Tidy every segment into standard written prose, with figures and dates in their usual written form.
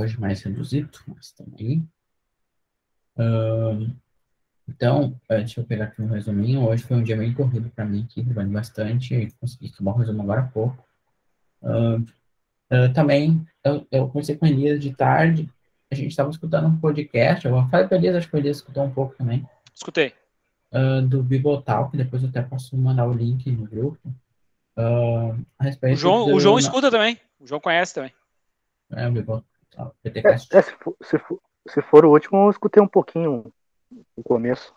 hoje mais reduzido, mas também. Então, deixa eu pegar aqui um resuminho. Hoje foi um dia bem corrido para mim aqui, trabalhando bastante. Consegui acabar o resumo agora há pouco. Também, eu conversei com a Elias de tarde. A gente estava escutando um podcast. Eu falei para a Elias, acho que a Elias escutou um pouco também, Escutei. do Bibotalk. Depois eu até posso mandar o link no grupo. A O respeito João, o João do. escuta também. O João conhece também. O Bibotalk, É, PTCast. se for o último, eu escutei um pouquinho no começo.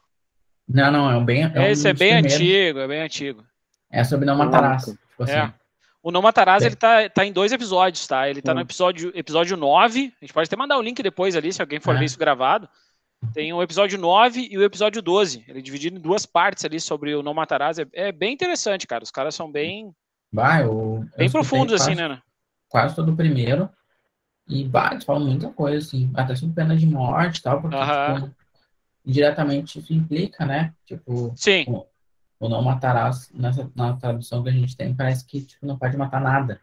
Não, não, é Esse um é dos bem primeiros. antigo, é bem antigo. É sobre não Ah, matarás. Tipo É. assim. O Não Matarás, ele Bem, tá em 2 episódios, tá? Ele tá no hum, episódio 9. A gente pode até mandar o link depois ali, se alguém for ver é. isso gravado. Tem o episódio 9 e o episódio 12. Ele é dividido em duas partes ali sobre o Não Matarás. É bem interessante, cara. Os caras são Bah, eu bem escutei profundos, assim, né? quase todo o primeiro. E, bah, eles falam muita coisa, assim. Até sobre pena de morte e tal, porque, Aham. tipo, indiretamente isso implica, né? Tipo, Sim. o não matarás, na tradução que a gente tem, parece que, tipo, não pode matar nada.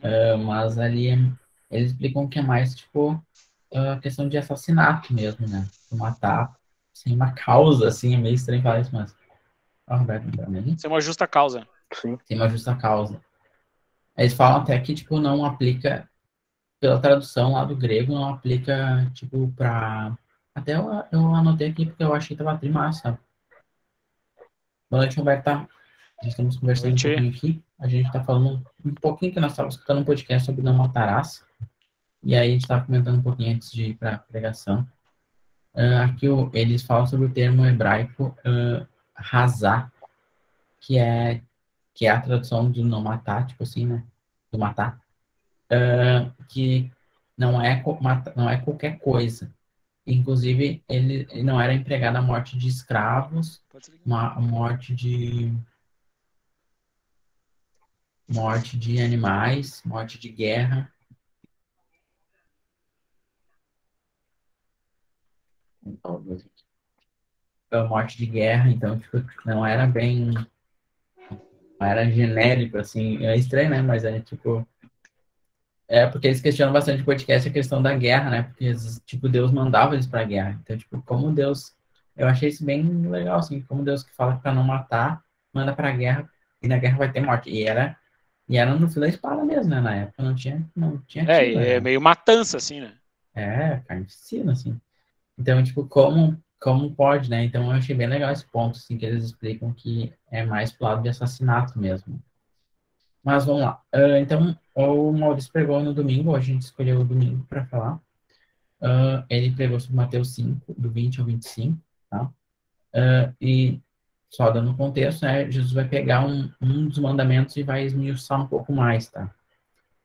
Uhum. Mas ali eles explicam que é mais, tipo, a questão de assassinato mesmo, né? Matar sem uma causa, assim, é meio estranho falar isso, mas. Ó, Roberto, pra mim, Isso é uma justa causa. sim. sem uma justa causa. Eles falam até que, tipo, não aplica, pela tradução lá do grego, não aplica, tipo, pra. Até eu anotei aqui porque eu achei que tava trimassa. Boa noite, Roberta. Estamos conversando um Noite. pouquinho aqui. A gente está falando um pouquinho que nós estávamos escutando um podcast sobre não matarás. E aí a gente estava comentando um pouquinho antes de ir para a pregação. Aqui eles falam sobre o termo hebraico razá, que é, que é a tradução do não matar, tipo assim, né? Do matar. Que não é qualquer coisa. Inclusive, ele não era empregado a morte de escravos, Pode ser aqui. uma morte de animais, morte de guerra, morte de guerra, então, tipo, não era bem, não era genérico, assim, é estranho, né, mas é, tipo, porque eles questionam bastante no podcast a questão da guerra, né, porque, tipo, Deus mandava eles pra guerra, então, tipo, como Deus, eu achei isso bem legal, assim, como Deus que fala pra não matar, manda pra guerra, e na guerra vai ter morte, e era no fio da espada mesmo, né, na época não tinha tiro, É meio matança, assim, né? carnificina, assim. Então, tipo, como pode, né? Então, eu achei bem legal esse ponto, assim, que eles explicam que é mais pro lado de assassinato mesmo. Mas vamos lá. Então, o Maurício pregou no domingo, a gente escolheu o domingo para falar. Ele pregou sobre Mateus 5, do 20 ao 25, tá? E só dando contexto, né? Jesus vai pegar um dos mandamentos e vai esmiuçar um pouco mais, tá?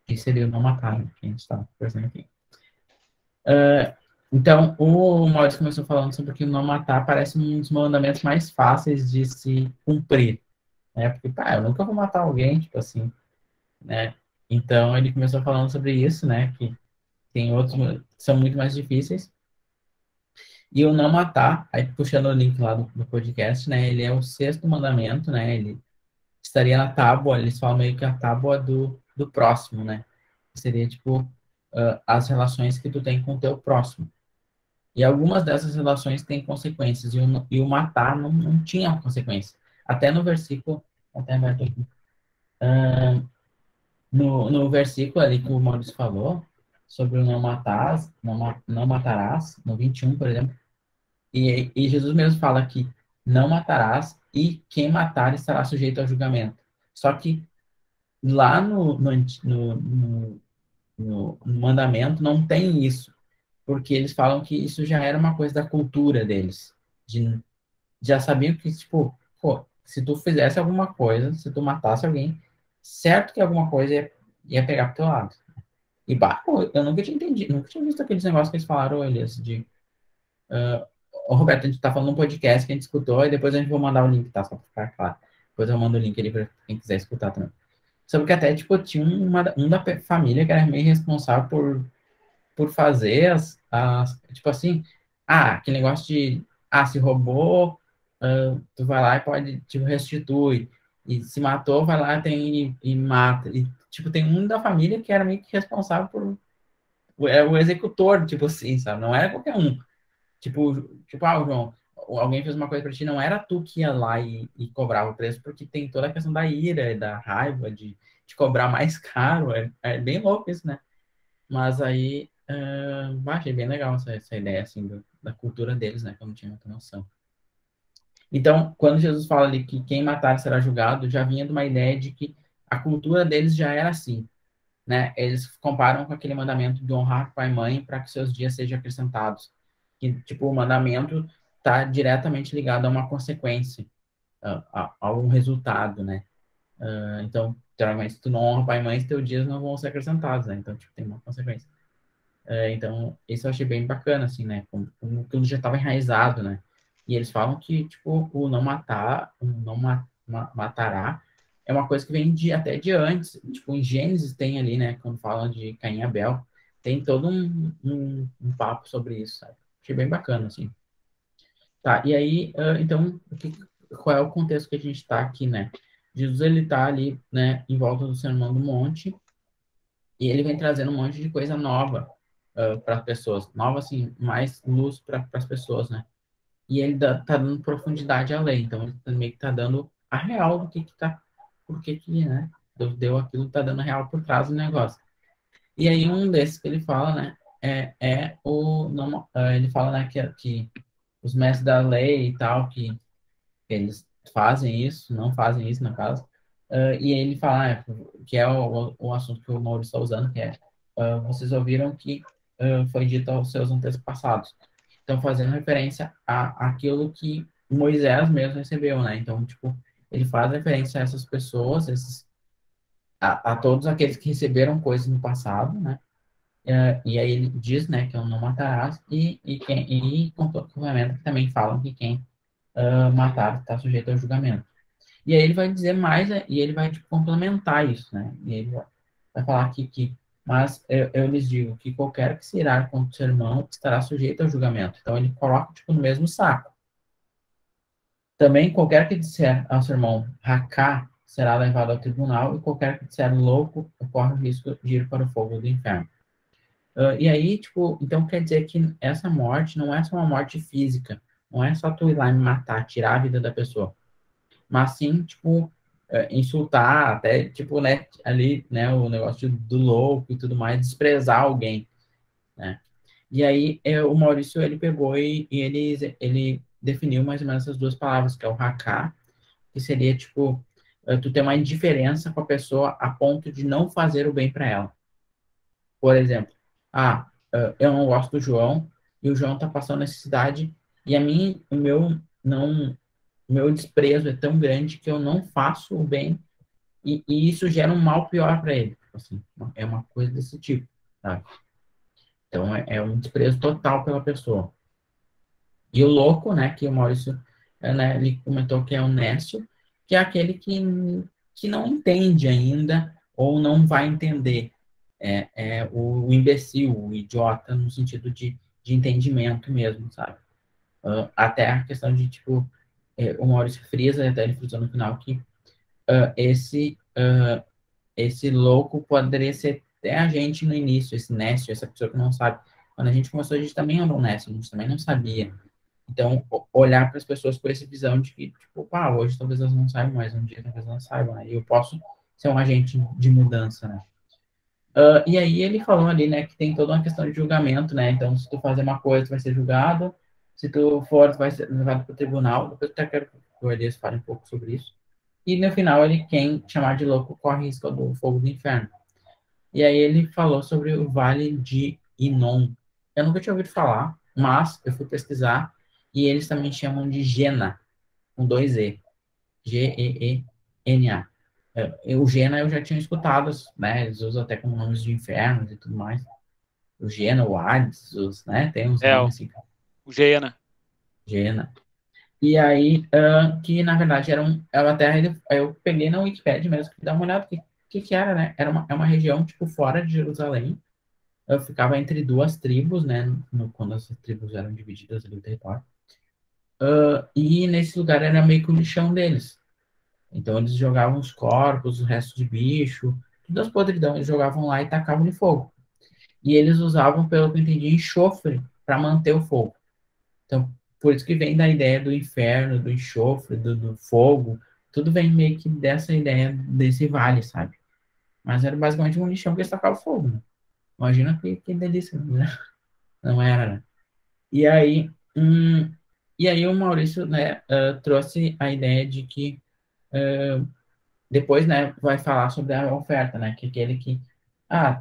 Que seria o não matar, né? Que a gente está conversando aqui. Então, o Maurício começou falando sobre que o não matar parece um dos mandamentos mais fáceis de se cumprir, né? Porque, pá, eu nunca vou matar alguém, tipo assim, né? Então, ele começou falando sobre isso, né? Que tem outros que são muito mais difíceis. E o não matar, aí puxando o link lá do podcast, né? Ele é o sexto mandamento, né? Ele estaria na tábua, eles falam meio que a tábua do próximo, né? Seria, tipo, as relações que tu tem com o teu próximo. E algumas dessas relações têm consequências, e o matar não tinha consequência. Até no versículo, até aberto aqui, no versículo ali que o Maurício falou, sobre o não matar, não matarás, no 21, por exemplo, e Jesus mesmo fala que não matarás, e quem matar estará sujeito ao julgamento. Só que lá no mandamento não tem isso, porque eles falam que isso já era uma coisa da cultura deles, de já sabiam que, tipo, pô, se tu fizesse alguma coisa, se tu matasse alguém, certo que alguma coisa ia pegar pro teu lado. E, bah, pô, eu nunca tinha entendido, nunca tinha visto aqueles negócios que eles falaram, Elias, de... Ô, Roberto, a gente tá falando num podcast que a gente escutou, e depois a gente vai mandar o link, tá? Só pra ficar claro. Depois eu mando o link ali pra quem quiser escutar também. Sobre que até, tipo, tinha um da família que era meio responsável por fazer tipo assim, aquele negócio de, se roubou, tu vai lá e pode, tipo, restitui, e se matou, vai lá e mata, e, tipo, tem um da família que era meio que responsável era o executor, tipo assim, sabe? Não era qualquer um. João, alguém fez uma coisa pra ti, não era tu que ia lá e cobrava o preço, porque tem toda a questão da ira, da raiva, de cobrar mais caro. É bem louco isso, né? Mas aí, achei bem legal essa ideia, assim, da cultura deles, né? Que eu não tinha muita noção. Então, quando Jesus fala ali que quem matar será julgado, já vinha de uma ideia de que a cultura deles já era assim, né? Eles comparam com aquele mandamento de honrar pai e mãe para que seus dias sejam acrescentados. Que, tipo, o mandamento está diretamente ligado a uma consequência, a um resultado, né? Então, geralmente, se tu não honra pai e mãe, teus dias não vão ser acrescentados, né? Então, tipo, tem uma consequência. Então, isso eu achei bem bacana, assim, né? Como tudo já estava enraizado, né? E eles falam que, tipo, o não matar, o não matará, é uma coisa que vem até de antes. Tipo, em Gênesis tem ali, né? Quando falam de Caim e Abel, tem todo um papo sobre isso, sabe? Achei bem bacana, assim. Tá, e aí, então, qual é o contexto que a gente está aqui, né? Jesus, ele tá ali, né, em volta do Sermão do Monte, e ele vem trazendo um monte de coisa nova para as pessoas, nova assim, mais luz para as pessoas, né? E ele tá dando profundidade à lei, então ele meio que tá dando a real do que tá, por que, né? Deus deu aquilo, tá dando a real por trás do negócio. E aí um desses que ele fala, né, é o não, ele fala, né, que os mestres da lei e tal, que eles fazem isso, não fazem isso no caso. E ele fala, que é o assunto que o Maurício está usando, que é vocês ouviram que foi dito aos seus antepassados. Então, fazendo referência àquilo que Moisés mesmo recebeu, né? Então, tipo, ele faz referência a essas pessoas, a todos aqueles que receberam coisas no passado, né? E aí ele diz, né, que eu não matarás, e complementa que também falam que quem matar está sujeito ao julgamento. E aí ele vai dizer mais, e ele vai tipo, complementar isso, né? E ele vai falar mas eu lhes digo que qualquer que se irar contra o seu irmão estará sujeito ao julgamento. Então ele coloca tipo no mesmo saco. Também qualquer que disser ao seu irmão racá será levado ao tribunal, e qualquer que disser louco corre o risco de ir para o fogo do inferno. E aí, tipo, então quer dizer que essa morte não é só uma morte física, não é só tu ir lá e matar, tirar a vida da pessoa, mas sim, tipo, insultar, até, tipo, né, ali, né, o negócio do louco e tudo mais, desprezar alguém, né? E aí, o Maurício, ele pegou e ele definiu mais ou menos essas duas palavras, que é o hacká, que seria, tipo, tu ter uma indiferença com a pessoa a ponto de não fazer o bem para ela. Por exemplo, eu não gosto do João, e o João tá passando necessidade, e não, o meu desprezo é tão grande que eu não faço o bem e isso gera um mal pior para ele. Assim, é uma coisa desse tipo, sabe? Então é um desprezo total pela pessoa. E o louco, né, que o Maurício, né, ele comentou que é honesto, que é aquele que não entende ainda ou não vai entender. É o imbecil, o idiota, no sentido de entendimento mesmo, sabe? Até a questão de, tipo, o Maurício frisa, até ele frisou no final, que uh, esse, uh, esse louco poderia ser até a gente no início, esse nécio, essa pessoa que não sabe. Quando a gente começou, a gente também era um nécio, a gente também não sabia. Então, olhar para as pessoas com essa visão de que, tipo, hoje talvez elas não saibam, mas um dia talvez elas saibam, né? E eu posso ser um agente de mudança, né? E aí ele falou ali, né, que tem toda uma questão de julgamento, né? Então, se tu fazer uma coisa, tu vai ser julgado. Se tu for, tu vai ser levado para o tribunal. Depois eu até quero que o Elias fale um pouco sobre isso. E no final, quem chamar de louco corre risco do fogo do inferno. E aí ele falou sobre o Vale de Inon. Eu nunca tinha ouvido falar, mas eu fui pesquisar e eles também chamam de Gena, com dois E. Gena. O Gena eu já tinha escutado, né? Eles usam até como nomes de infernos e tudo mais. O Gena, o Hades, né? Tem uns nomes assim. O Gena. Gena. E aí, que na verdade era uma terra, aí eu peguei na Wikipedia mesmo, para dar uma olhada, que era, né? É uma região, tipo, fora de Jerusalém. Eu ficava entre duas tribos, né? Quando as tribos eram divididas ali no território. E nesse lugar era meio que o lixão deles. Então eles jogavam os corpos, o resto de bicho, todas as podridão, eles jogavam lá e tacavam de fogo. e eles usavam, pelo que eu entendi, enxofre para manter o fogo. Então, por isso que vem da ideia do inferno, do enxofre, do fogo, tudo vem meio que dessa ideia desse vale, sabe? Mas era basicamente um lixão que eles tacavam fogo, né? Imagina que delícia, né? Não era, né? E aí, e aí o Maurício, né, trouxe a ideia de que depois, né, vai falar sobre a oferta, né, que é aquele que,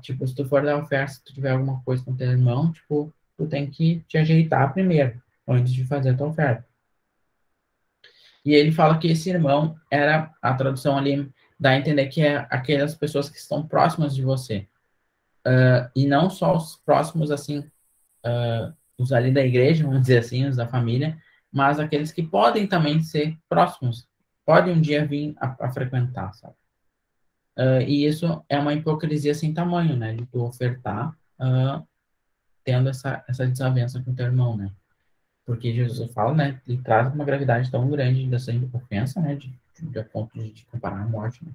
tipo, se tu for dar oferta, se tu tiver alguma coisa com teu irmão, tipo, tu tem que te ajeitar primeiro, antes de fazer a tua oferta. E ele fala que esse irmão era, a tradução ali dá a entender que é aquelas pessoas que estão próximas de você. E não só os próximos, assim, os ali da igreja, vamos dizer assim, os da família, mas aqueles que podem também ser próximos, podem um dia vir a frequentar, sabe? E isso é uma hipocrisia sem tamanho, né? De tu ofertar, tendo essa desavença com o teu irmão, né? Porque Jesus fala, né? Ele traz uma gravidade tão grande dessa ofensa, né? A ponto de comparar a morte, né?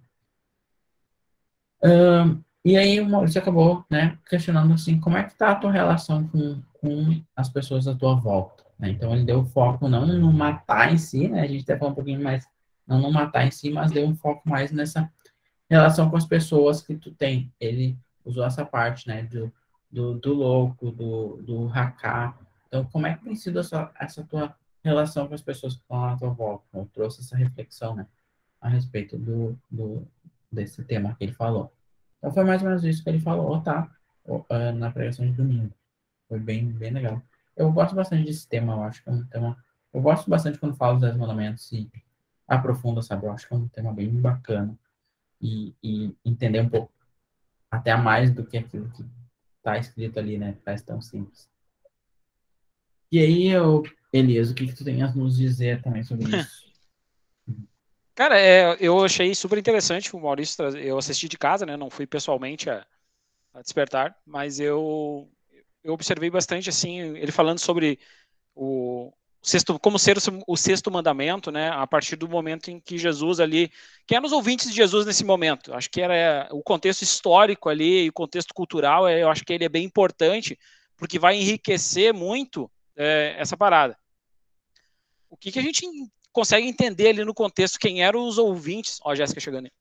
E aí o Maurício acabou, né, questionando assim, como é que tá a tua relação com as pessoas à tua volta, né? Então ele deu foco não no matar em si, né? A gente até falou um pouquinho mais, não no matar em si, mas deu um foco mais nessa relação com as pessoas que tu tem. Ele usou essa parte, né, do louco, do hacker. Então, como é que tem sido essa tua relação com as pessoas que estão à tua volta? Eu trouxe essa reflexão, né, a respeito desse tema que ele falou. Então, foi mais ou menos isso que ele falou, tá? Na pregação de domingo. Foi bem, bem legal. Eu gosto bastante desse tema, eu acho que é um tema... Eu gosto bastante quando falo dos 10 mandamentos e aprofunda, sabe? Eu acho que é um tema bem bacana e entender um pouco, até a mais do que aquilo que está escrito ali, né? Parece tão simples. E aí, Elias, o que tu tem a nos dizer também sobre isso? Cara, eu achei super interessante o Maurício trazer. Eu assisti de casa, né? Não fui pessoalmente a Despertar, mas eu observei bastante assim ele falando sobre o sexto, como ser o sexto mandamento, né? A partir do momento em que Jesus ali, quem eram os ouvintes de Jesus nesse momento? Acho que era o contexto histórico ali e o contexto cultural. Eu acho que ele é bem importante porque vai enriquecer muito essa parada. O que a gente consegue entender ali no contexto? Quem eram os ouvintes? Ó, a Jéssica chegando aí.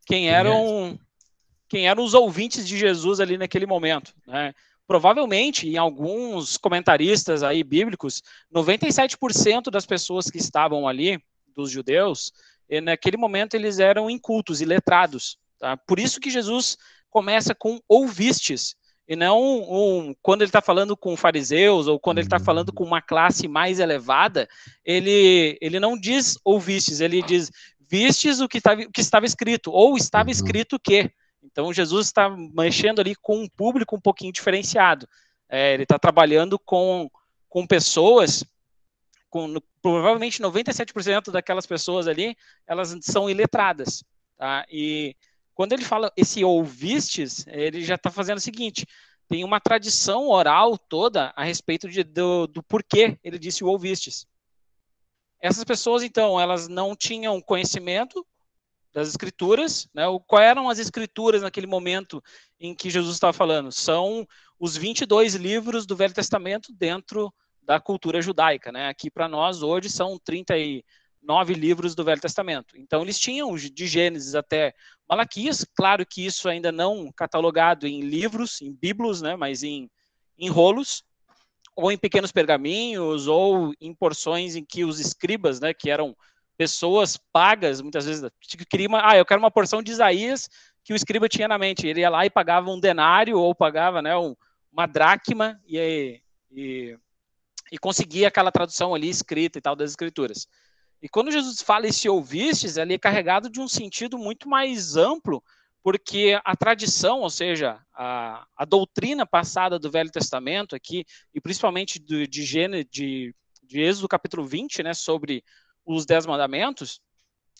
Quem eram os ouvintes de Jesus ali naquele momento, né? Provavelmente, em alguns comentaristas aí bíblicos, 97% das pessoas que estavam ali, dos judeus, naquele momento eles eram incultos e letrados. Tá? Por isso que Jesus começa com ouvistes, e não quando ele está falando com fariseus ou quando ele está falando com uma classe mais elevada, ele não diz ouvistes, ele diz vistes o que estava escrito, ou estava escrito que. Então, Jesus está mexendo ali com um público um pouquinho diferenciado. Ele está trabalhando com pessoas, provavelmente 97% daquelas pessoas ali, elas são iletradas. Tá? E quando ele fala esse ouvistes, ele já está fazendo o seguinte, tem uma tradição oral toda a respeito do porquê ele disse o ouvistes. Essas pessoas, então, elas não tinham conhecimento das escrituras, né? Quais eram as escrituras naquele momento em que Jesus estava falando? São os 22 livros do Velho Testamento dentro da cultura judaica, né? Aqui para nós hoje são 39 livros do Velho Testamento. Então eles tinham de Gênesis até Malaquias, claro que isso ainda não catalogado em livros, em bíblios, né? Mas em rolos, ou em pequenos pergaminhos, ou em porções em que os escribas, né, que eram pessoas pagas, muitas vezes, eu quero uma porção de Isaías que o escriba tinha na mente. Ele ia lá e pagava um denário, ou pagava, né, uma dracma, e conseguia aquela tradução ali escrita e tal das escrituras. E quando Jesus fala esse ouvistes, ele é carregado de um sentido muito mais amplo, porque a tradição, ou seja, a doutrina passada do Velho Testamento aqui, e principalmente de Êxodo capítulo 20, né, sobre os 10 mandamentos,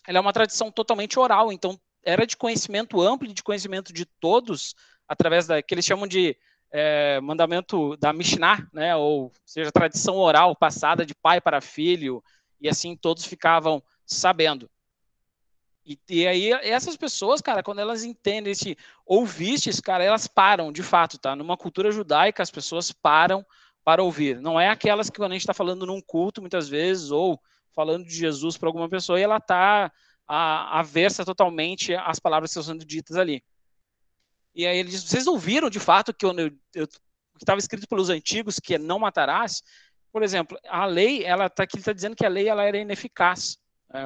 ela é uma tradição totalmente oral, então era de conhecimento amplo e de conhecimento de todos, através da que eles chamam de mandamento da Mishnah, né, ou seja, tradição oral passada de pai para filho, e assim todos ficavam sabendo. E aí, essas pessoas, cara, quando elas entendem esse ouvistes, cara, elas param, de fato, tá? Numa cultura judaica, as pessoas param para ouvir. Não é aquelas que quando a gente está falando num culto, muitas vezes, ou falando de Jesus para alguma pessoa, e ela está aversa totalmente às palavras que estão sendo ditas ali. E aí ele diz, vocês ouviram, de fato, que estava escrito pelos antigos, que é não matarás? Por exemplo, a lei, aqui ele está dizendo que a lei ela era ineficaz.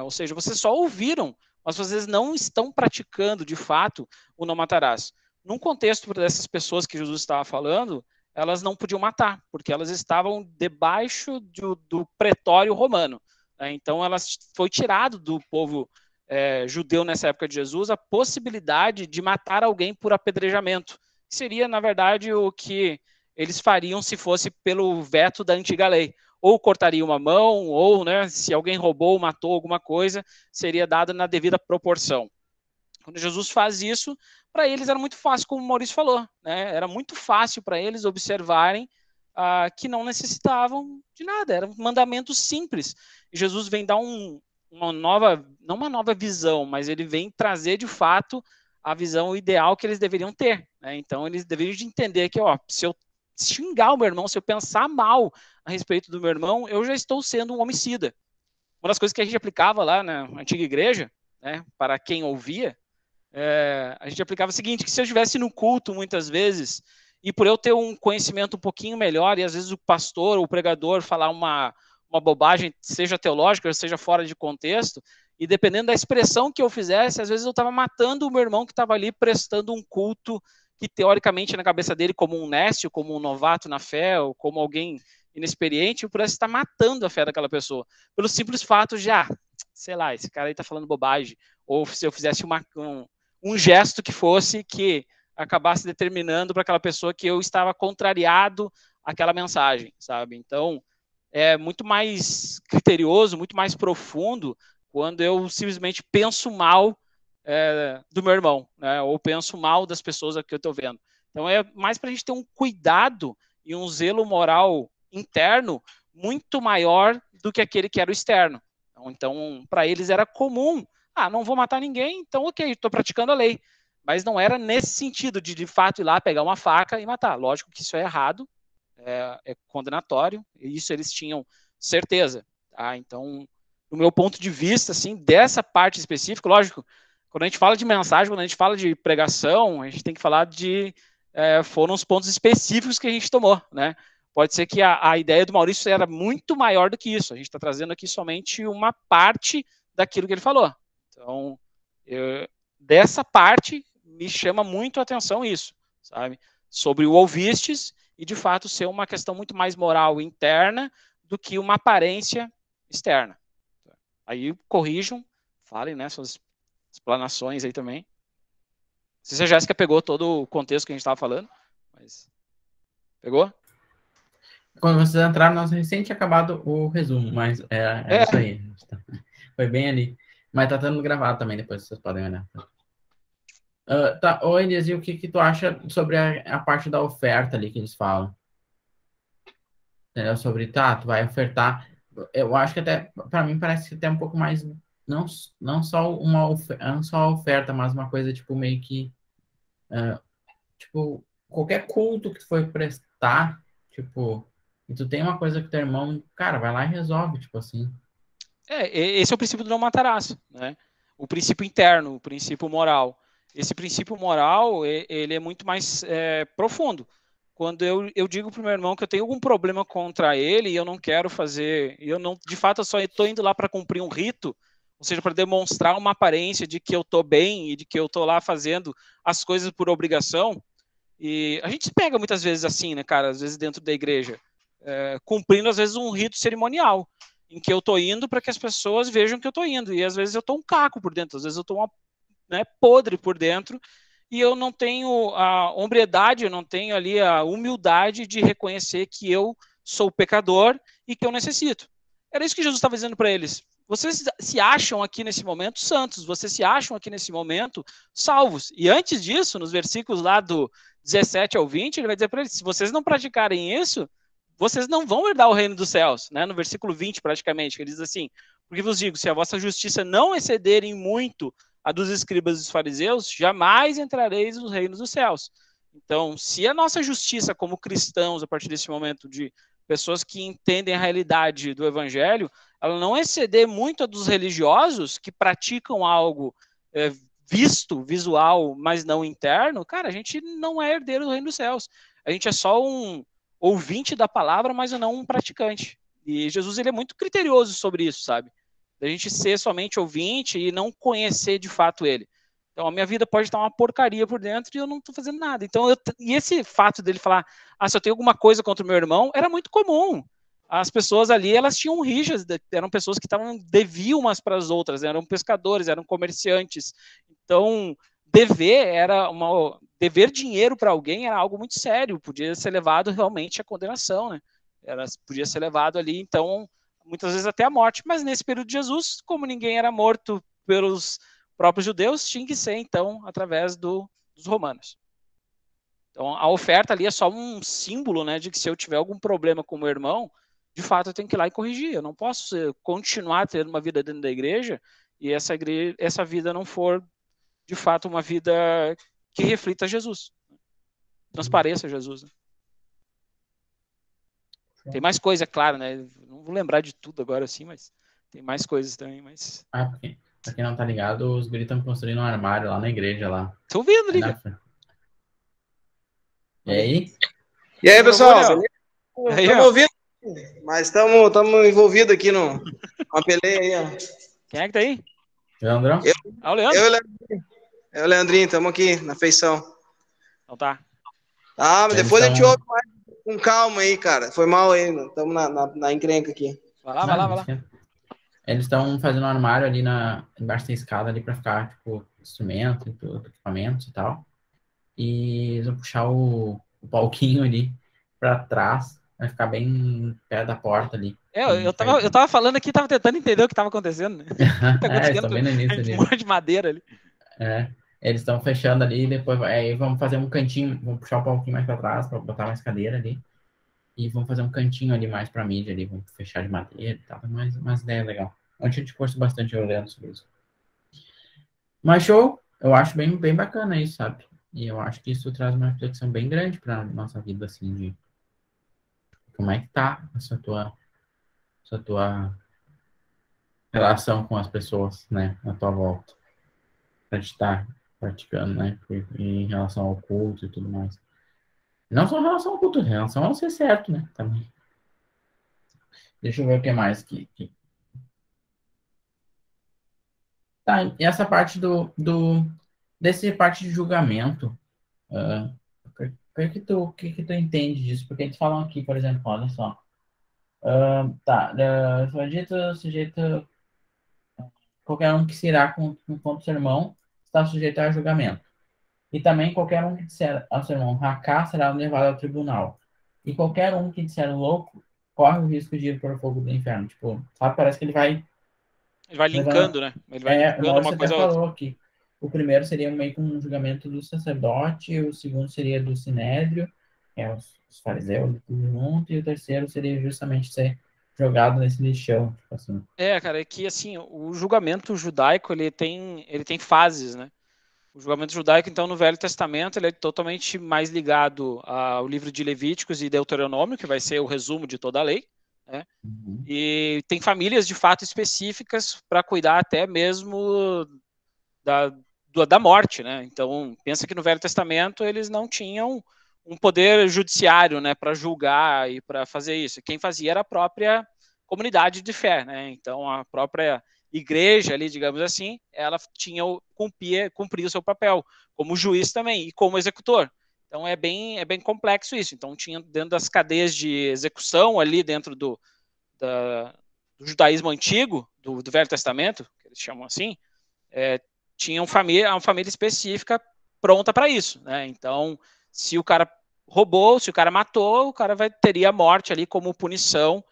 Ou seja, vocês só ouviram, mas vocês não estão praticando, de fato, o não matarás. Num contexto dessas pessoas que Jesus estava falando, elas não podiam matar, porque elas estavam debaixo do pretório romano. Então, foi tirado do povo judeu nessa época de Jesus a possibilidade de matar alguém por apedrejamento. Seria, na verdade, o que eles fariam se fosse pelo veto da antiga lei. Ou cortaria uma mão, ou, né, se alguém roubou ou matou alguma coisa, seria dado na devida proporção. Quando Jesus faz isso, para eles era muito fácil, como o Maurício falou, né? Era muito fácil para eles observarem que não necessitavam de nada, eram mandamentos simples. E Jesus vem dar uma nova, não uma nova visão, mas ele vem trazer de fato a visão ideal que eles deveriam ter. Né? Então eles deveriam entender que, ó, se eu xingar o meu irmão, se eu pensar mal a respeito do meu irmão, eu já estou sendo um homicida. Uma das coisas que a gente aplicava lá na antiga igreja, né, para quem ouvia, a gente aplicava o seguinte, que se eu estivesse no culto muitas vezes, e por eu ter um conhecimento um pouquinho melhor, e às vezes o pastor ou o pregador falar uma bobagem, seja teológica, seja fora de contexto, e dependendo da expressão que eu fizesse, às vezes eu estava matando o meu irmão que estava ali prestando um culto que teoricamente na cabeça dele como um nécio, como um novato na fé, ou como alguém inexperiente, eu pudesse estar matando a fé daquela pessoa, pelo simples fato de, sei lá, esse cara aí está falando bobagem, ou se eu fizesse um gesto que fosse que acabasse determinando para aquela pessoa que eu estava contrariado àquela mensagem, sabe? Então, é muito mais criterioso, muito mais profundo quando eu simplesmente penso mal do meu irmão, né? Ou penso mal das pessoas que eu estou vendo. Então é mais para a gente ter um cuidado e um zelo moral interno muito maior do que aquele que era o externo. Então para eles era comum, não vou matar ninguém, então ok, estou praticando a lei. Mas não era nesse sentido de fato ir lá pegar uma faca e matar. Lógico que isso é errado, é condenatório, e isso eles tinham certeza. Tá? Então, do meu ponto de vista, assim, dessa parte específica, lógico, quando a gente fala de mensagem, quando a gente fala de pregação, a gente tem que falar foram os pontos específicos que a gente tomou, né? Pode ser que a ideia do Maurício era muito maior do que isso. A gente está trazendo aqui somente uma parte daquilo que ele falou. Então, dessa parte, me chama muito a atenção isso, sabe? Sobre o ouvistes e, de fato, ser uma questão muito mais moral interna do que uma aparência externa. Aí corrijam, falem, né, suas explanações aí também. Não sei se a Jéssica pegou todo o contexto que a gente estava falando, mas pegou? Quando vocês entraram, nós recém tinha acabado o resumo, mas é isso aí. Foi bem ali. Mas tá sendo gravado também, depois vocês podem olhar. Tá. Ô, Elias, e o que tu acha sobre a parte da oferta ali que eles falam? Entendeu? Sobre, tu vai ofertar. Eu acho que até, para mim, parece que até um pouco mais, não só a oferta, mas uma coisa, tipo, meio que, tipo, qualquer culto que tu for prestar, tipo, e tu tem uma coisa que teu irmão, cara, vai lá e resolve, tipo assim. Esse é o princípio do não matarás, né? O princípio interno, o princípio moral. Esse princípio moral, ele é muito mais profundo. Quando eu digo para o meu irmão que eu tenho algum problema contra ele e eu não quero fazer, de fato, eu só estou indo lá para cumprir um rito, ou seja, para demonstrar uma aparência de que eu estou bem e de que eu estou lá fazendo as coisas por obrigação. E a gente se pega muitas vezes assim, né, cara? Às vezes dentro da igreja, cumprindo às vezes um rito cerimonial, em que eu estou indo para que as pessoas vejam que eu estou indo. E às vezes eu estou um caco por dentro, às vezes eu estou podre por dentro, e eu não tenho a hombridade, eu não tenho ali a humildade de reconhecer que eu sou pecador e que eu necessito. Era isso que Jesus estava dizendo para eles. Vocês se acham aqui nesse momento santos, vocês se acham aqui nesse momento salvos. E antes disso, nos versículos lá do 17 ao 20, ele vai dizer para eles, se vocês não praticarem isso, vocês não vão herdar o reino dos céus, né? No versículo 20, praticamente, ele diz assim, porque vos digo, se a vossa justiça não excederem muito a dos escribas e dos fariseus, jamais entrareis nos reinos dos céus. Então, se a nossa justiça como cristãos, a partir desse momento, de pessoas que entendem a realidade do evangelho, ela não exceder muito a dos religiosos que praticam algo visual, mas não interno, cara, a gente não é herdeiro do reino dos céus. A gente é só um ouvinte da palavra, mas não um praticante. E Jesus, ele é muito criterioso sobre isso, sabe? Da gente ser somente ouvinte e não conhecer de fato ele. Então, a minha vida pode estar uma porcaria por dentro e eu não estou fazendo nada. Então, e esse fato dele falar, se eu tenho alguma coisa contra o meu irmão, era muito comum. As pessoas ali, elas tinham rixas, eram pessoas que deviam umas para as outras, eram pescadores, eram comerciantes. Então, dever dinheiro para alguém era algo muito sério, podia ser levado realmente à condenação, né? Podia ser levado ali, então, muitas vezes até a morte. Mas nesse período de Jesus, como ninguém era morto pelos próprios judeus, tinha que ser, então, através dos romanos. Então, a oferta ali é só um símbolo, né, de que se eu tiver algum problema com o meu irmão, de fato eu tenho que ir lá e corrigir. Eu não posso continuar tendo uma vida dentro da igreja e essa vida não for, de fato, uma vida que reflita Jesus. Transpareça Jesus. Né? Tem mais coisa, é claro, né? Não vou lembrar de tudo agora assim, mas tem mais coisas também, mas... Porque, pra quem não tá ligado, os guris estão construindo um armário lá na igreja, lá. Tô vendo ali. E aí? E aí, pessoal? Estamos ouvindo, mas estamos envolvidos aqui numa peleia aí, ó. Quem é que tá aí? Leandrão? O Leandro. Eu e o Leandrinho, estamos aqui na feição. Então tá. Mas depois a gente ouve mais com calma aí, cara. Foi mal aí, estamos na encrenca aqui. Vai lá. Eles estão fazendo um armário ali embaixo da escada ali pra ficar, tipo, instrumento e tudo, equipamentos e tal. E eles vão puxar o palquinho ali pra trás, vai ficar bem perto da porta ali. Eu tava falando aqui, tava tentando entender o que tava acontecendo, né? Tá acontecendo bem no início ali. Um monte de madeira ali. Eles estão fechando ali, depois aí vamos fazer um cantinho, vamos puxar o palquinho mais pra trás, pra botar mais cadeira ali. E vamos fazer um cantinho ali mais pra mídia ali, vamos fechar de madeira e tal, umas ideias legais. Ontem a gente conversou bastante olhando sobre isso. Mas show, eu acho bem, bem bacana isso, sabe? E eu acho que isso traz uma reflexão bem grande pra nossa vida, assim, de como é que tá essa tua relação com as pessoas, né, à tua volta. Pra gente estar praticando, né, em relação ao culto e tudo mais. Não só em relação ao culto, em relação ao ser certo, né, também. Deixa eu ver o que mais aqui. Tá, e essa parte desse parte de julgamento, o que tu entende disso? Porque eles falam aqui, por exemplo, olha só. Sujeito, qualquer um que se irá contra o seu irmão está sujeito a julgamento. E também qualquer um que disser ao seu irmão racá será levado ao tribunal. E qualquer um que disser louco corre o risco de ir para o fogo do inferno. Tipo, sabe, parece que ele vai linkando, né? Ele vai linkando uma coisa a outra. Falou que o primeiro seria meio que um julgamento do sacerdote, o segundo seria do sinédrio, que é os fariseus, tudo junto, e o terceiro seria justamente ser jogado nesse lixão, tipo assim. Cara, é que assim, o julgamento judaico, ele tem fases, né? O julgamento judaico, então, no Velho Testamento, ele é totalmente mais ligado ao livro de Levíticos e Deuteronômio, que vai ser o resumo de toda a lei, né? Uhum. E tem famílias de fato específicas para cuidar até mesmo da morte, né? Então, pensa que no Velho Testamento eles não tinham um poder judiciário, né, para julgar e para fazer isso. Quem fazia era a própria comunidade de fé, né? Então, a própria igreja ali, digamos assim, ela cumpria o seu papel como juiz também e como executor. Então, é bem complexo isso. Então, tinha dentro das cadeias de execução ali dentro do judaísmo antigo, do Velho Testamento, que eles chamam assim, tinha uma família específica pronta para isso, né? Então, se o cara roubou, se o cara matou, o cara teria a morte ali como punição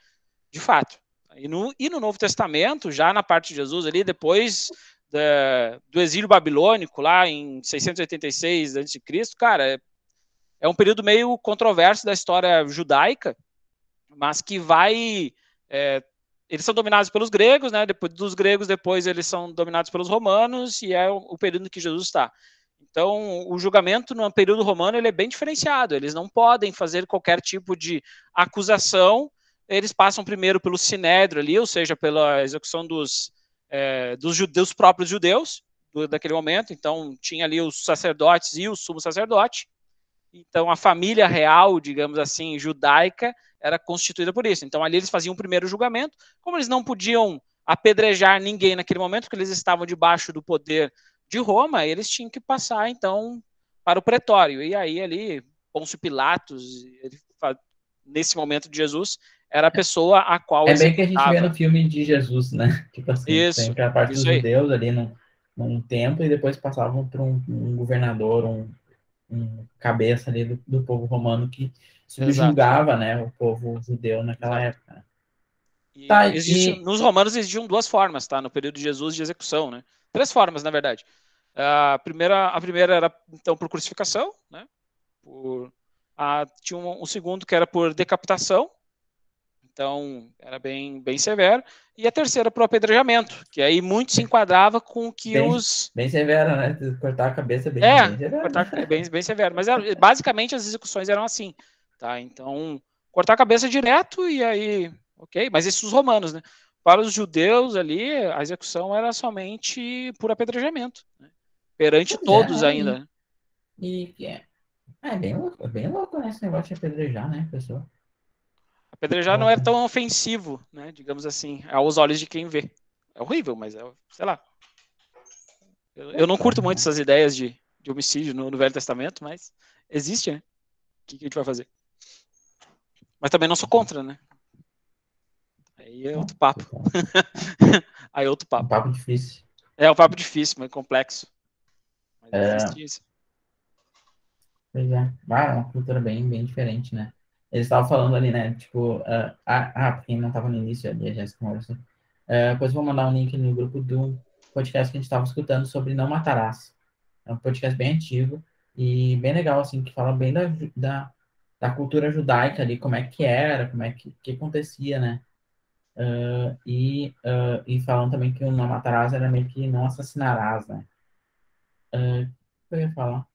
de fato. E no Novo Testamento, já na parte de Jesus ali, depois do exílio babilônico, lá em 686 a.C., cara, é um período meio controverso da história judaica, mas que vai eles são dominados pelos gregos, né? Depois dos gregos, depois eles são dominados pelos romanos, e é o período em que Jesus está. Então, o julgamento no período romano ele é bem diferenciado. Eles não podem fazer qualquer tipo de acusação. Eles passam primeiro pelo sinédrio ali, ou seja, pela execução dos próprios judeus daquele momento. Então, tinha ali os sacerdotes e o sumo sacerdote. Então, a família real, digamos assim, judaica, era constituída por isso. Então, ali eles faziam o primeiro julgamento. Como eles não podiam apedrejar ninguém naquele momento, porque eles estavam debaixo do poder de Roma, eles tinham que passar, então, para o pretório. E aí, ali, Pôncio Pilatos, nesse momento de Jesus, era a pessoa a qual É bem que a gente vê executava. no filme de Jesus, né? Tipo assim, Isso, sempre a parte dos isso aí. judeus ali num templo e depois passavam para um governador, um cabeça ali do povo romano que subjugava, né, o povo judeu naquela época. Né? Tá, Nos romanos existiam duas formas, tá? No período de Jesus de execução, né? 3 formas, na verdade. A primeira era, então, por crucificação, né? Tinha um segundo que era por decapitação, então era bem severo, e a terceira por apedrejamento, que aí muito se enquadrava com que bem severo, né? Cortar a cabeça bem severo. Cortar bem severo, mas basicamente as execuções eram assim, tá? Então, cortar a cabeça direto e aí, ok, mas esses os romanos, né? Para os judeus ali, a execução era somente por apedrejamento, né? Perante todos ainda. Né? É bem louco, né, esse negócio de apedrejar, né, pessoa? Apedrejar não é tão ofensivo, né, digamos assim, aos olhos de quem vê. É horrível, mas sei lá. Eu não curto muito essas ideias de homicídio no Velho Testamento, mas existe, né? O que a gente vai fazer? Mas também não sou contra, né? Aí é outro papo. Aí é outro papo. Um papo difícil. É um papo difícil, mas complexo. Mas existe isso. Pois é. É uma cultura bem diferente, né? Eles estavam falando ali, né? Tipo, pra quem não estava no início ali, a Jéssica conversou. Depois eu vou mandar um link no grupo do podcast que a gente estava escutando sobre Não Matarás. É um podcast bem antigo e bem legal, assim, que fala bem da cultura judaica ali, como é que era, como é que acontecia, né? E falam também que o Não Matarás era meio que não assassinarás, né? O que eu ia falar?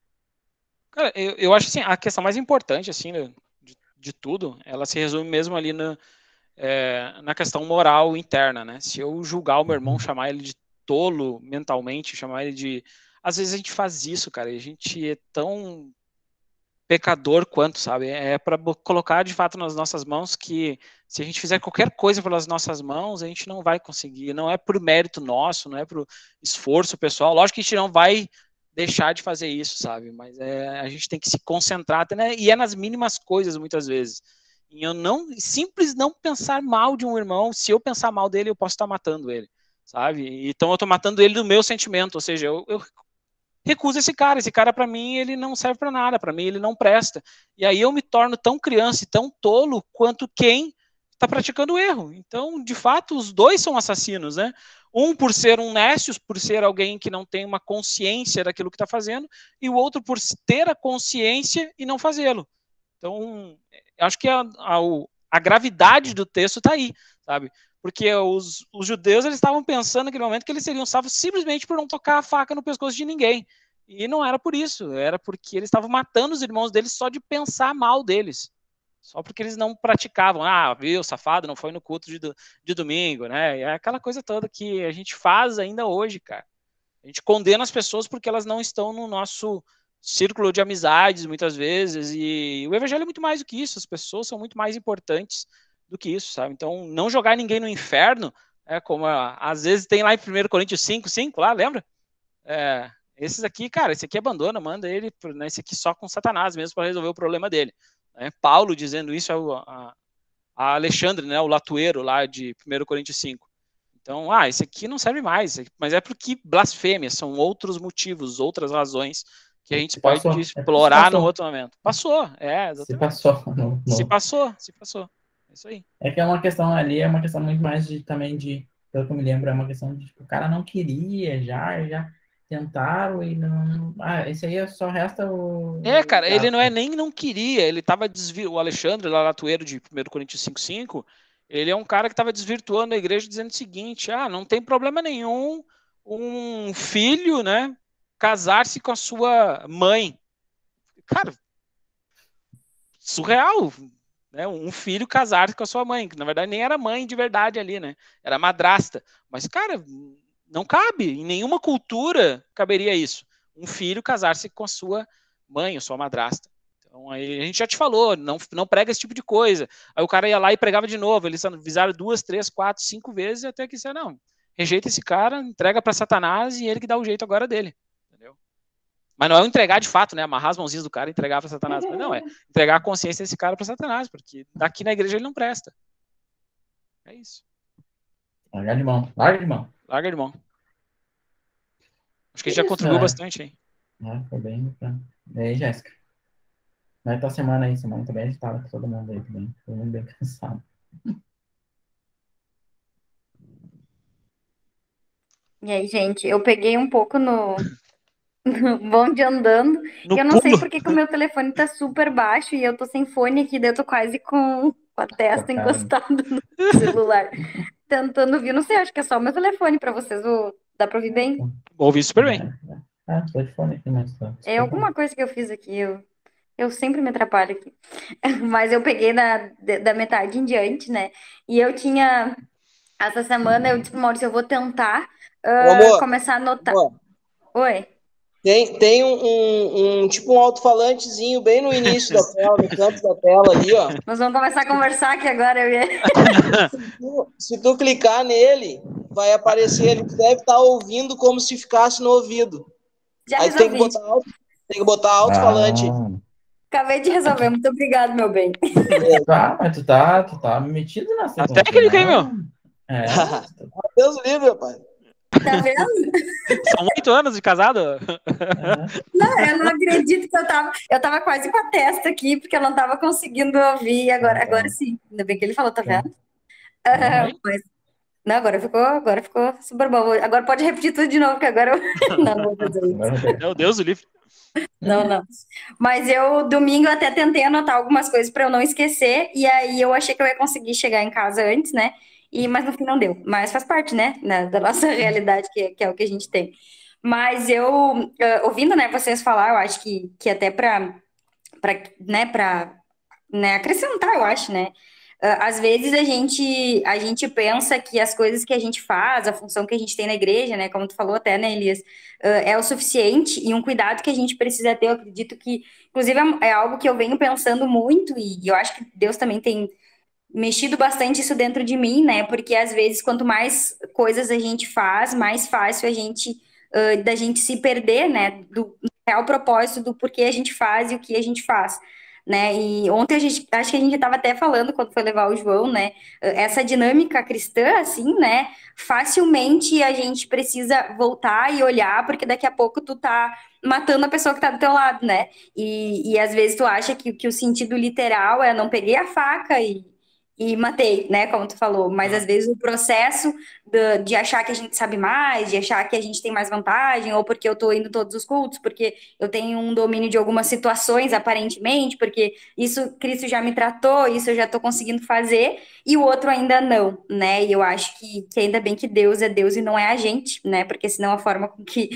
Cara, eu acho assim, a questão mais importante, assim, de tudo, ela se resume mesmo ali na questão moral interna, né? Se eu julgar o meu irmão, chamar ele de tolo mentalmente, chamar ele de... Às vezes a gente faz isso, cara, e a gente é tão pecador quanto, sabe? É para colocar de fato nas nossas mãos que se a gente fizer qualquer coisa pelas nossas mãos, a gente não vai conseguir. Não é por mérito nosso, não é por esforço pessoal. Lógico que a gente não vai deixar de fazer isso, sabe? Mas a gente tem que se concentrar, né? E é nas mínimas coisas muitas vezes. E eu não pensar mal de um irmão. Se eu pensar mal dele, eu posso estar matando ele, sabe? Então eu estou matando ele do meu sentimento, ou seja, eu recuso esse cara para mim ele não serve para nada, para mim ele não presta, e aí eu me torno tão criança e tão tolo quanto quem está praticando o erro. Então, de fato, os dois são assassinos, né? Um por ser um nécio, por ser alguém que não tem uma consciência daquilo que está fazendo, e o outro por ter a consciência e não fazê-lo. Então, acho que a gravidade do texto está aí, sabe? Porque os judeus eles estavam pensando naquele momento que eles seriam salvos simplesmente por não tocar a faca no pescoço de ninguém. E não era por isso, era porque eles estavam matando os irmãos deles só de pensar mal deles. Só porque eles não praticavam. Ah, viu, safado, não foi no culto de domingo, né? É aquela coisa toda que a gente faz ainda hoje, cara. A gente condena as pessoas porque elas não estão no nosso círculo de amizades, muitas vezes, e o evangelho é muito mais do que isso, as pessoas são muito mais importantes do que isso, sabe? Então, não jogar ninguém no inferno, como às vezes tem lá em 1 Coríntios 5, lá, lembra? Esses aqui, cara, esse aqui abandona, manda ele, né, esse aqui só com Satanás mesmo para resolver o problema dele. Né? Paulo dizendo isso a Alexandre, né, o latueiro lá de 1 Coríntios 5. Então, esse aqui não serve mais, mas é porque blasfêmia, são outros motivos, outras razões que a gente pode explorar no outro momento. Passou, exatamente. Se passou. Se passou. É isso aí. É que é uma questão ali, é uma questão muito mais também de, pelo que eu me lembro, é uma questão de, tipo, o cara não queria, já tentaram e não... esse aí só resta o... Cara, ele não queria, ele tava o Alexandre, lá latueiro de 1 Coríntios 5:5, Ele é um cara que estava desvirtuando a igreja dizendo o seguinte, não tem problema nenhum um filho, né, casar-se com a sua mãe. Cara, surreal, né? Um filho casar-se com a sua mãe, que na verdade nem era mãe de verdade ali, né? Era madrasta. Mas, cara, não cabe, em nenhuma cultura caberia isso. Um filho casar-se com a sua mãe, ou sua madrasta. Então, aí a gente já te falou, não prega esse tipo de coisa. Aí o cara ia lá e pregava de novo, eles avisaram 2, 3, 4, 5 vezes, até que você, não, rejeita esse cara, entrega para Satanás e ele que dá o jeito agora dele. Entendeu? Mas não é entregar de fato, né? Amarrar as mãozinhas do cara e entregar para Satanás. Mas não, é entregar a consciência desse cara para Satanás, porque daqui na igreja ele não presta. É isso. Larga de mão, larga de mão. Larga de mão. Acho que a gente já contribuiu bastante aí. Foi bem. E aí, Jéssica? Como é que tá a semana aí? Semana também agitada com todo mundo aí também. Todo mundo bem cansado. E aí, gente, eu peguei um pouco no bonde andando. No E eu não pulo. sei porque que o meu telefone tá super baixo e eu tô sem fone aqui, daí eu tô quase com a testa Tocado. encostada no celular. Tentando ouvir, não sei, acho que é só o meu telefone pra vocês. Dá pra ouvir bem? Ouvi super bem. Tô de fone aqui, mas tá. É alguma coisa que eu fiz aqui, eu sempre me atrapalho aqui. Mas eu peguei da metade em diante, né? E eu tinha, essa semana, eu disse pro Maurício, eu vou tentar Amor, começar a anotar. amor, Oi? tem tipo um alto-falantezinho bem no início da tela, no canto da tela ali, ó. Nós vamos começar a conversar aqui agora, eu ia... Se tu clicar nele, vai aparecer, ele deve estar ouvindo como se ficasse no ouvido. Já Aí resolvi. tem que botar alto-falante. Acabei de resolver, muito obrigado, meu bem. Mas tu tá metido nessa A técnica, hein, meu? É. Deus livre, rapaz. Tá vendo? São 8 anos de casado? Não, eu não acredito que eu tava quase com a testa aqui, porque eu não tava conseguindo ouvir. Agora sim. Ainda bem que ele falou, tá vendo? Mas, não, agora ficou super bom. Agora pode repetir tudo de novo, que agora eu não vou fazer isso. Meu Deus, o livro. Não. Mas domingo, eu até tentei anotar algumas coisas para eu não esquecer, e aí eu achei que eu ia conseguir chegar em casa antes, né? Mas no fim não deu. Mas faz parte, né, da nossa realidade, que é o que a gente tem. Mas eu, ouvindo, né, vocês falar, eu acho que até para acrescentar, eu acho, né? Às vezes a gente pensa que as coisas que a gente faz, a função que a gente tem na igreja, né, como tu falou até, né, Elias, é o suficiente, e um cuidado que a gente precisa ter, eu acredito que, inclusive, é algo que eu venho pensando muito, e eu acho que Deus também tem mexido bastante isso dentro de mim, né, porque às vezes quanto mais coisas a gente faz, mais fácil da gente se perder, né, do real propósito do porquê a gente faz e o que a gente faz. Né? E ontem acho que a gente estava até falando quando foi levar o João, né? Essa dinâmica cristã, assim, né? Facilmente a gente precisa voltar e olhar, porque daqui a pouco tu tá matando a pessoa que tá do teu lado, né? E às vezes tu acha que o sentido literal é não peguei a faca e matei, né? Como tu falou, mas às vezes o processo de achar que a gente sabe mais, de achar que a gente tem mais vantagem, ou porque eu tô indo todos os cultos, porque eu tenho um domínio de algumas situações, aparentemente, porque isso Cristo já me tratou, isso eu já tô conseguindo fazer, e o outro ainda não, né? E eu acho que ainda bem que Deus é Deus e não é a gente, né? Porque senão a forma com que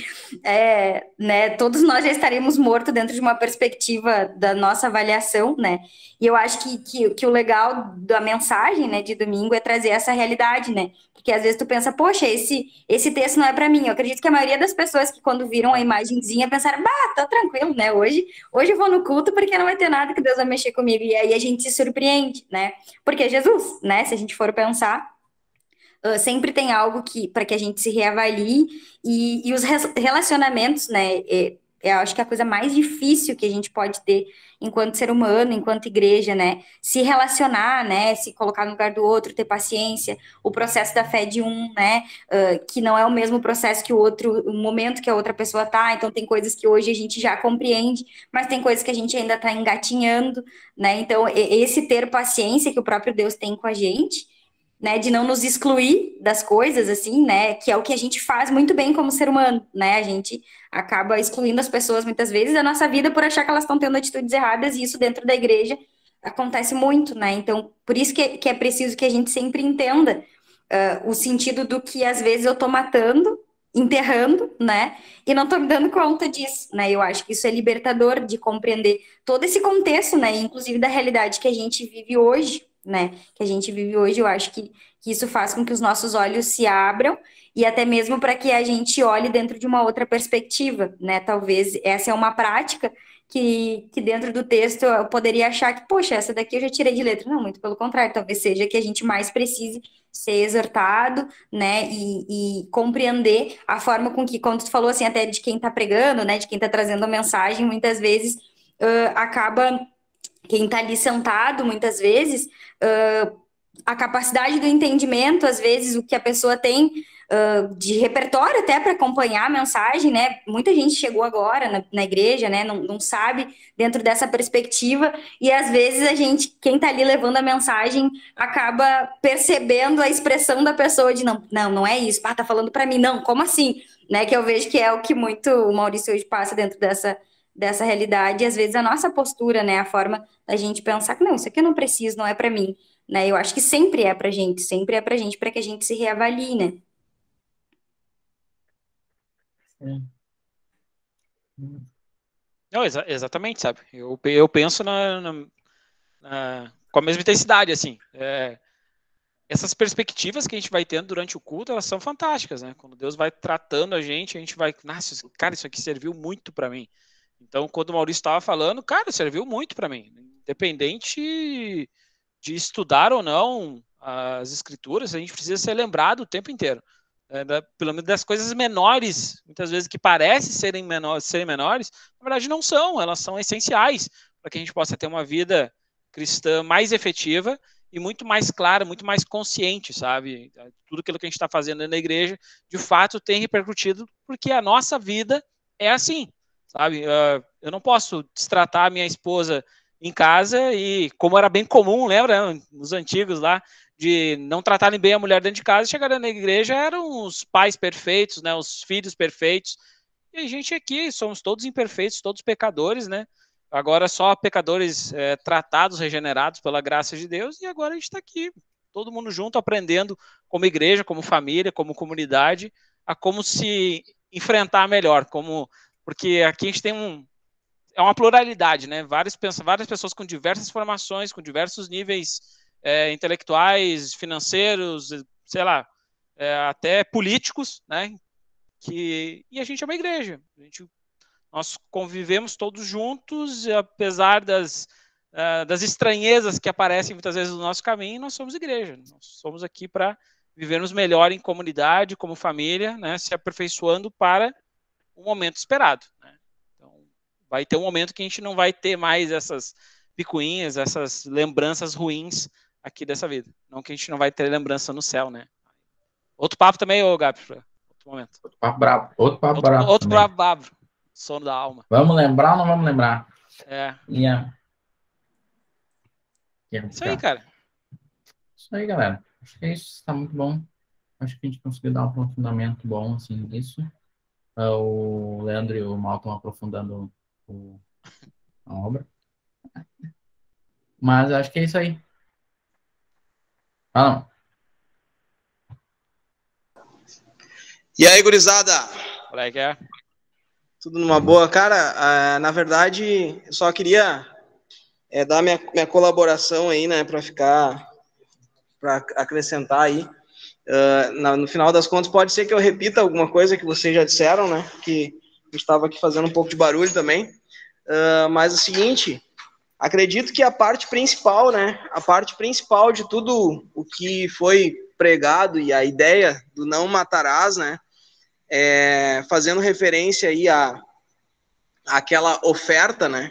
né, todos nós já estaríamos mortos dentro de uma perspectiva da nossa avaliação, né? E eu acho que o legal da mensagem, né, de domingo é trazer essa realidade, né? Porque às vezes tu pensa, poxa, esse texto não é para mim. Eu acredito que a maioria das pessoas que quando viram a imagenzinha pensaram, tá tranquilo, né? Hoje eu vou no culto porque não vai ter nada que Deus vai mexer comigo. E aí a gente se surpreende, né? Porque é Jesus, né? Se a gente for pensar, sempre tem algo para que a gente se reavalie e os relacionamentos, né? Eu acho que é a coisa mais difícil que a gente pode ter enquanto ser humano, enquanto igreja, né? Se relacionar, né? Se colocar no lugar do outro, ter paciência. O processo da fé de né? Que não é o mesmo processo que o outro, o momento que a outra pessoa tá. Então, tem coisas que hoje a gente já compreende, mas tem coisas que a gente ainda tá engatinhando, né? Então, esse ter paciência que o próprio Deus tem com a gente, né, de não nos excluir das coisas, assim, né, que é o que a gente faz muito bem como ser humano, né, a gente acaba excluindo as pessoas muitas vezes da nossa vida por achar que elas estão tendo atitudes erradas, e isso dentro da igreja acontece muito, né? Então, por isso que é preciso que a gente sempre entenda o sentido do que às vezes eu tô matando, enterrando, né? E não tô me dando conta disso, né? Eu acho que isso é libertador de compreender todo esse contexto, né? Inclusive da realidade que a gente vive hoje, né? Que a gente vive hoje, eu acho que isso faz com que os nossos olhos se abram e até mesmo para que a gente olhe dentro de uma outra perspectiva, né? Talvez essa é uma prática que dentro do texto eu poderia achar que, poxa, essa daqui eu já tirei de letra. Não, muito pelo contrário, talvez seja que a gente mais precise ser exortado, né, e compreender a forma com que, quando tu falou assim, até de quem tá pregando, né, de quem tá trazendo a mensagem, muitas vezes acaba, quem tá ali sentado, muitas vezes, a capacidade do entendimento, às vezes, o que a pessoa tem de repertório até para acompanhar a mensagem, né? Muita gente chegou agora na igreja, né? Não sabe dentro dessa perspectiva, e às vezes a gente, quem tá ali levando a mensagem, acaba percebendo a expressão da pessoa de não é isso, tá falando para mim, não, como assim? Né? Que eu vejo que é o que muito o Maurício hoje passa dentro dessa realidade, e às vezes a nossa postura, né? A forma da gente pensar que não, isso aqui eu não preciso, não é para mim. Né? Eu acho que sempre é pra gente, para que a gente se reavalie, né? Não, exatamente, sabe? Eu penso com a mesma intensidade, assim. Essas perspectivas que a gente vai tendo durante o culto, elas são fantásticas, né? Quando Deus vai tratando a gente vai... Nossa, cara, isso aqui serviu muito para mim. Então, quando o Maurício estava falando, cara, serviu muito para mim. Independente de estudar ou não as escrituras, a gente precisa ser lembrado o tempo inteiro. Pelo menos das coisas menores, muitas vezes que parecem serem menores, na verdade não são, elas são essenciais para que a gente possa ter uma vida cristã mais efetiva e muito mais clara, muito mais consciente, sabe? Tudo aquilo que a gente está fazendo na igreja, de fato, tem repercutido, porque a nossa vida é assim, sabe? Eu não posso destratar a minha esposa em casa e, como era bem comum, lembra, nos antigos lá, de não tratarem bem a mulher dentro de casa, chegarem na igreja, eram os pais perfeitos, né, os filhos perfeitos, e a gente aqui somos todos imperfeitos, todos pecadores, né, agora só pecadores tratados, regenerados pela graça de Deus, e agora a gente está aqui, todo mundo junto, aprendendo como igreja, como família, como comunidade, a como se enfrentar melhor, porque aqui a gente tem é uma pluralidade, né? Várias pessoas com diversas formações, com diversos níveis intelectuais, financeiros, sei lá, até políticos, né? E a gente é uma igreja. Nós convivemos todos juntos, apesar das estranhezas que aparecem muitas vezes no nosso caminho, nós somos igreja. Nós somos aqui para vivermos melhor em comunidade, como família, né? Se aperfeiçoando para um momento esperado, né? Vai ter um momento que a gente não vai ter mais essas picuinhas, essas lembranças ruins aqui dessa vida. Não que a gente não vai ter lembrança no céu, né? Outro papo também, Gabi, outro momento. Outro papo brabo. Outro papo brabo. Sono da alma. Vamos lembrar ou não vamos lembrar? Isso aí, cara. Isso aí, galera. Acho que isso está muito bom. Acho que a gente conseguiu dar um aprofundamento bom, assim, nisso. O Leandro e o Mal estão aprofundando a obra. Mas acho que é isso aí. Não. E aí, gurizada? Qual é que é? Tudo numa boa? Cara, na verdade, eu só queria dar minha colaboração aí, né, para acrescentar aí. No final das contas, pode ser que eu repita alguma coisa que vocês já disseram, né, que a gente estava aqui fazendo um pouco de barulho também. Mas é o seguinte, acredito que a parte principal, né, a parte principal de tudo o que foi pregado e a ideia do não matarás, né, fazendo referência aí àquela oferta, né,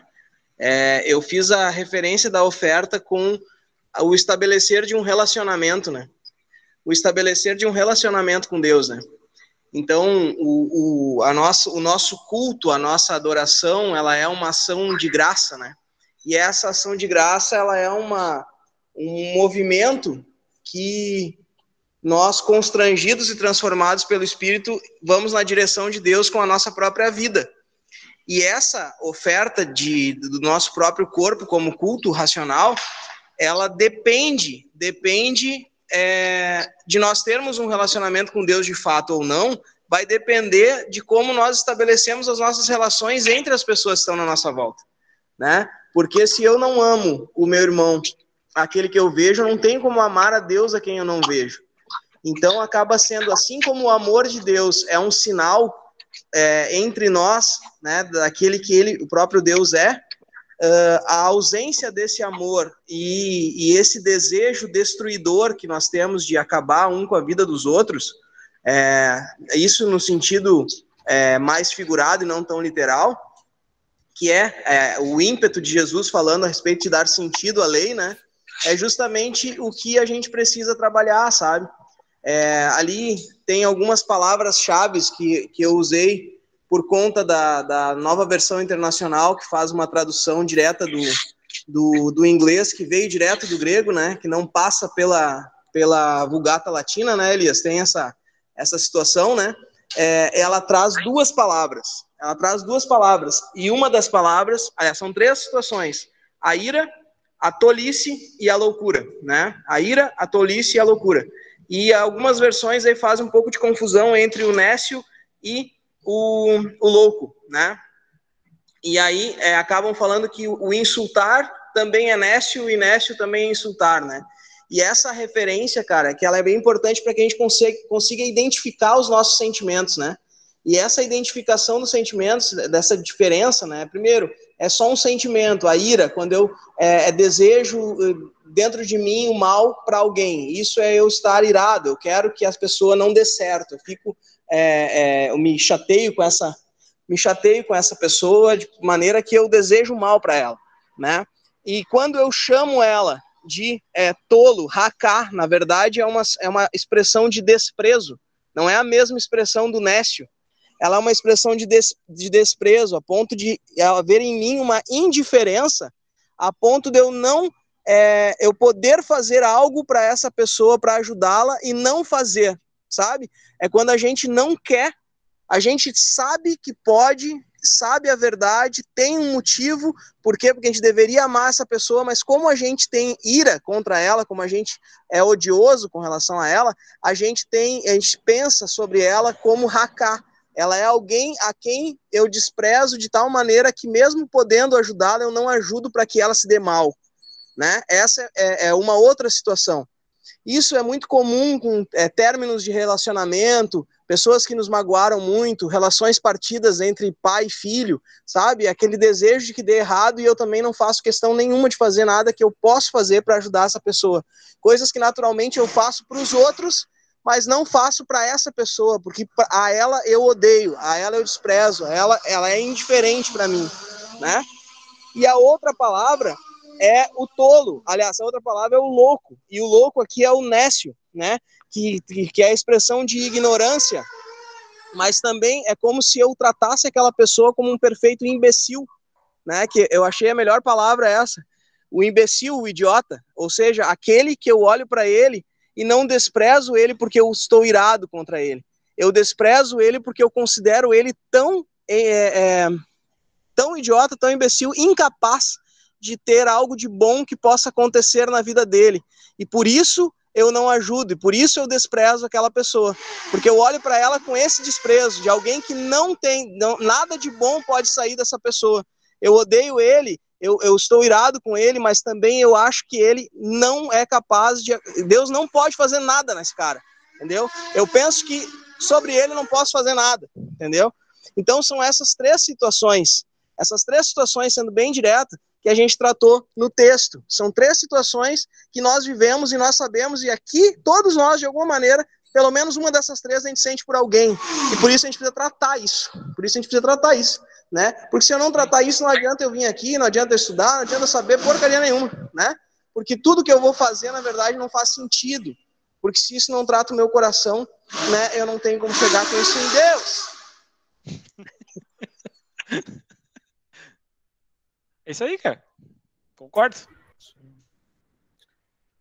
eu fiz a referência da oferta com o estabelecer de um relacionamento, né, o estabelecer de um relacionamento com Deus, né. Então, o nosso culto, a nossa adoração, ela é uma ação de graça, né? E essa ação de graça, ela é um movimento que nós, constrangidos e transformados pelo Espírito, vamos na direção de Deus com a nossa própria vida. E essa oferta do nosso próprio corpo como culto racional, ela depende de nós termos um relacionamento com Deus de fato ou não, vai depender de como nós estabelecemos as nossas relações entre as pessoas que estão na nossa volta, né? Porque se eu não amo o meu irmão, aquele que eu vejo, eu não tenho como amar a Deus a quem eu não vejo. Então acaba sendo assim como o amor de Deus é um sinal entre nós, né, daquele que o próprio Deus é, a ausência desse amor e esse desejo destruidor que nós temos de acabar um com a vida dos outros, isso no sentido mais figurado e não tão literal, que o ímpeto de Jesus falando a respeito de dar sentido à lei, né, é justamente o que a gente precisa trabalhar, sabe? Ali tem algumas palavras-chave que eu usei por conta da nova versão internacional, que faz uma tradução direta do inglês, que veio direto do grego, né, que não passa pela Vulgata Latina, né, Elias? Tem essa situação, né? Ela traz duas palavras. E uma das palavras, são 3 situações: a ira, a tolice e a loucura, né? A ira, a tolice e a loucura. E algumas versões aí fazem um pouco de confusão entre o nécio e o louco, né? E aí acabam falando que o insultar também é nécio e nécio também é insultar, né? E essa referência, cara, que ela é bem importante para que a gente consiga identificar os nossos sentimentos, né? E essa identificação dos sentimentos, dessa diferença, né? Primeiro, é só um sentimento, a ira, quando eu desejo dentro de mim o mal para alguém. Isso é eu estar irado, eu quero que a pessoa não dê certo, eu me chateio com essa pessoa de maneira que eu desejo mal para ela, né? E quando eu chamo ela de tolo, racar, na verdade é uma expressão de desprezo, não é a mesma expressão do nécio. Ela é uma expressão de desprezo, a ponto de haver em mim uma indiferença, a ponto de eu não eu poder fazer algo para essa pessoa, para ajudá-la, e não fazer, sabe? É quando a gente não quer, a gente sabe que pode, sabe a verdade, tem um motivo, por quê? Porque a gente deveria amar essa pessoa, mas como a gente tem ira contra ela, como a gente é odioso com relação a ela, a gente pensa sobre ela como racar. Ela é alguém a quem eu desprezo de tal maneira que mesmo podendo ajudá-la, eu não ajudo para que ela se dê mal, né? Essa é uma outra situação. Isso é muito comum com términos de relacionamento, pessoas que nos magoaram muito, relações partidas entre pai e filho, sabe? Aquele desejo de que dê errado e eu também não faço questão nenhuma de fazer nada que eu posso fazer para ajudar essa pessoa. Coisas que naturalmente eu faço para os outros, mas não faço para essa pessoa, porque a ela eu odeio, a ela eu desprezo, ela é indiferente para mim, né? E a outra palavra é o tolo, aliás, a outra palavra é o louco, e o louco aqui é o nécio, né? Que é a expressão de ignorância, mas também é como se eu tratasse aquela pessoa como um perfeito imbecil, né? Que eu achei a melhor palavra essa, o imbecil, o idiota, ou seja, aquele que eu olho para ele e não desprezo ele porque eu estou irado contra ele. Eu desprezo ele porque eu considero ele tão idiota, tão imbecil, incapaz de ter algo de bom que possa acontecer na vida dele. E por isso eu não ajudo, e por isso eu desprezo aquela pessoa. Porque eu olho para ela com esse desprezo de alguém que nada de bom pode sair dessa pessoa. Eu odeio ele, eu estou irado com ele, mas também eu acho que ele não é capaz de... Deus não pode fazer nada nesse cara, entendeu? Eu penso que sobre ele não posso fazer nada, entendeu? Então são essas 3 situações, sendo bem direta, que a gente tratou no texto. São 3 situações que nós vivemos e nós sabemos, e aqui todos nós, de alguma maneira, pelo menos uma dessas 3 a gente sente por alguém, e por isso a gente precisa tratar isso. Né? Porque se eu não tratar isso, não adianta eu vir aqui, não adianta eu estudar, não adianta eu saber porcaria nenhuma, né? Porque tudo que eu vou fazer, na verdade, não faz sentido. Porque se isso não trata o meu coração, né, eu não tenho como chegar com isso em Deus. É isso aí, cara. Concordo.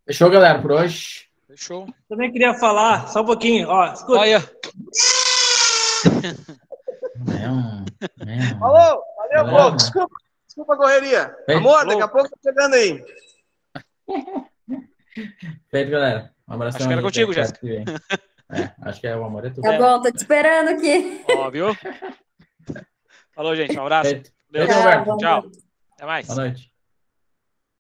Fechou, galera, por hoje? Fechou. Também queria falar, só um pouquinho, ó, escuta. Olha. Falou! Valeu, Valeu, pô, né? desculpa a correria. Feito. Amor, daqui a pouco tá chegando aí. Feito, galera. Um abração Acho que era aí, contigo, até Jéssica. que vem. Acho que o amor é tudo. Tá bom, tô te esperando aqui. Ó, viu? Falou, gente. Um abraço. Feito. Valeu. Feito, Roberto. boa Tchau. noite. Até mais. Boa noite.